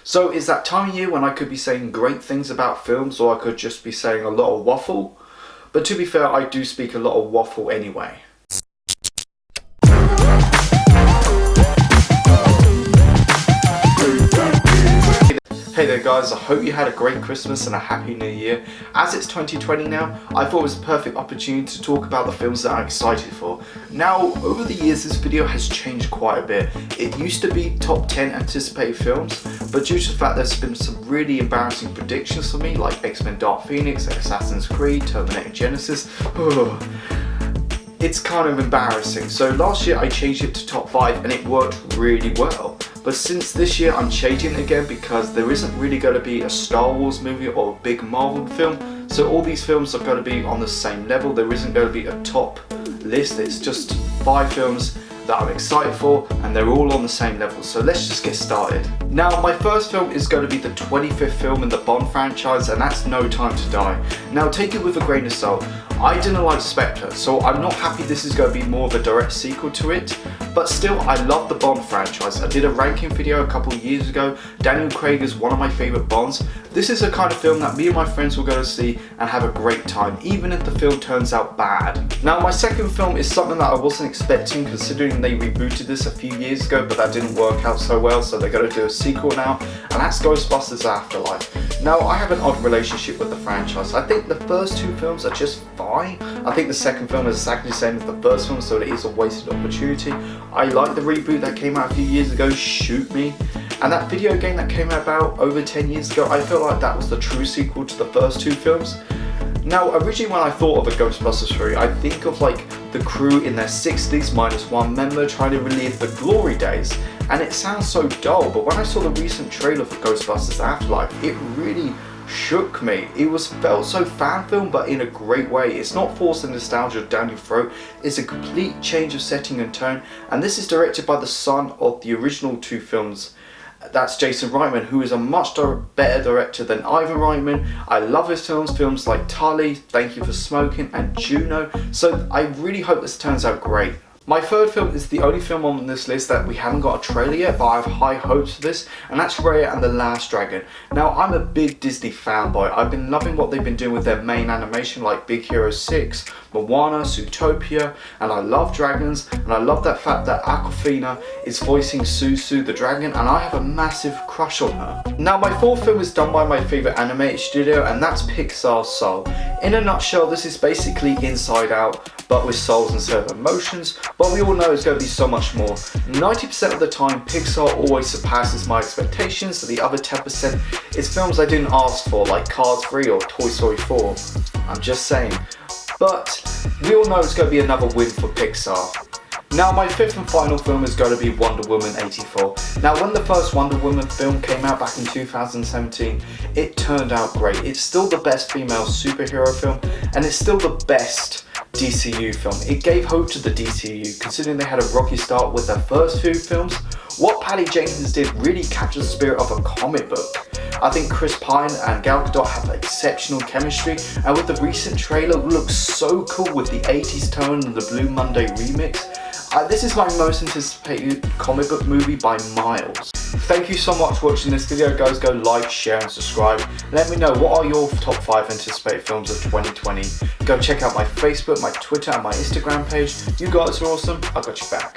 So it's that time of year when I could be saying great things about films, or I could just be saying a lot of waffle. But to be fair, I do speak a lot of waffle anyway. Hey there guys, I hope you had a great Christmas and a happy new year. As it's 2020 now, I thought it was a perfect opportunity to talk about the films that I'm excited for. Now, over the years this video has changed quite a bit. It used to be top 10 anticipated films, but due to the fact there's been some really embarrassing predictions for me, like X-Men Dark Phoenix, Assassin's Creed, Terminator Genesis, it's kind of embarrassing. So last year I changed it to top 5 and it worked really well. But since this year I'm changing it again because there isn't really going to be a Star Wars movie or a big Marvel film. So all these films are going to be on the same level. There isn't going to be a top list. It's just 5 films that I'm excited for and they're all on the same level. So let's just get started. Now my first film is going to be the 25th film in the Bond franchise, and that's No Time to Die. Now take it with a grain of salt. I didn't like Spectre, so I'm not happy this is going to be more of a direct sequel to it, but still I love the Bond franchise. I did a ranking video a couple of years ago. Daniel Craig is one of my favourite Bonds. This is a kind of film that me and my friends will go to see and have a great time, even if the film turns out bad. Now my second film is something that I wasn't expecting, considering they rebooted this a few years ago, but that didn't work out so well, so they're going to do a sequel now, and that's Ghostbusters Afterlife. Now I have an odd relationship with the franchise. I think the first 2 films are just fine. I think the second film is exactly the same as the first film, so it is a wasted opportunity. I like the reboot that came out a few years ago, Shoot Me, and that video game that came out about over 10 years ago, I feel like that was the true sequel to the first 2 films. Now originally when I thought of a Ghostbusters 3, I think of like the crew in their 60s minus 1 member trying to relive the glory days, and it sounds so dull, but when I saw the recent trailer for Ghostbusters Afterlife, it really shook me. It felt so fan film, but in a great way. It's not forced nostalgia down your throat. It's a complete change of setting and tone, and this is directed by the son of the original 2 films. That's Jason Reitman, who is a much better director than Ivan Reitman. I love his films like Tully, Thank You for Smoking, and Juno, so I really hope this turns out great. My third film is the only film on this list that we haven't got a trailer yet, but I have high hopes for this, and that's Raya and the Last Dragon. Now I'm a big Disney fanboy. I've been loving what they've been doing with their main animation like Big Hero 6, Moana, Zootopia, and I love dragons, and I love that fact that Awkwafina is voicing Suzu the dragon, and I have a massive crush on her. Now my fourth film is done by my favourite animated studio, and that's Pixar's Soul. In a nutshell, this is basically Inside Out, but with souls instead of emotions, but we all know it's going to be so much more. 90% of the time, Pixar always surpasses my expectations, so the other 10% is films I didn't ask for, like Cars 3 or Toy Story 4. I'm just saying. But we all know it's going to be another win for Pixar. Now my 5th and final film is going to be Wonder Woman 84. Now when the first Wonder Woman film came out back in 2017, it turned out great. It's still the best female superhero film, and it's still the best DCU film. It gave hope to the DCU, considering they had a rocky start with their first few films. What Patty Jenkins did really captured the spirit of a comic book. I think Chris Pine and Gal Gadot have exceptional chemistry, and with the recent trailer, it looks so cool with the 80s tone and the Blue Monday remix. This is my most anticipated comic book movie by miles. Thank you so much for watching this video guys. Go like, share and subscribe. Let me know what are your top 5 anticipated films of 2020. Go check out my Facebook, my Twitter and my Instagram page. You guys are awesome. I got your back.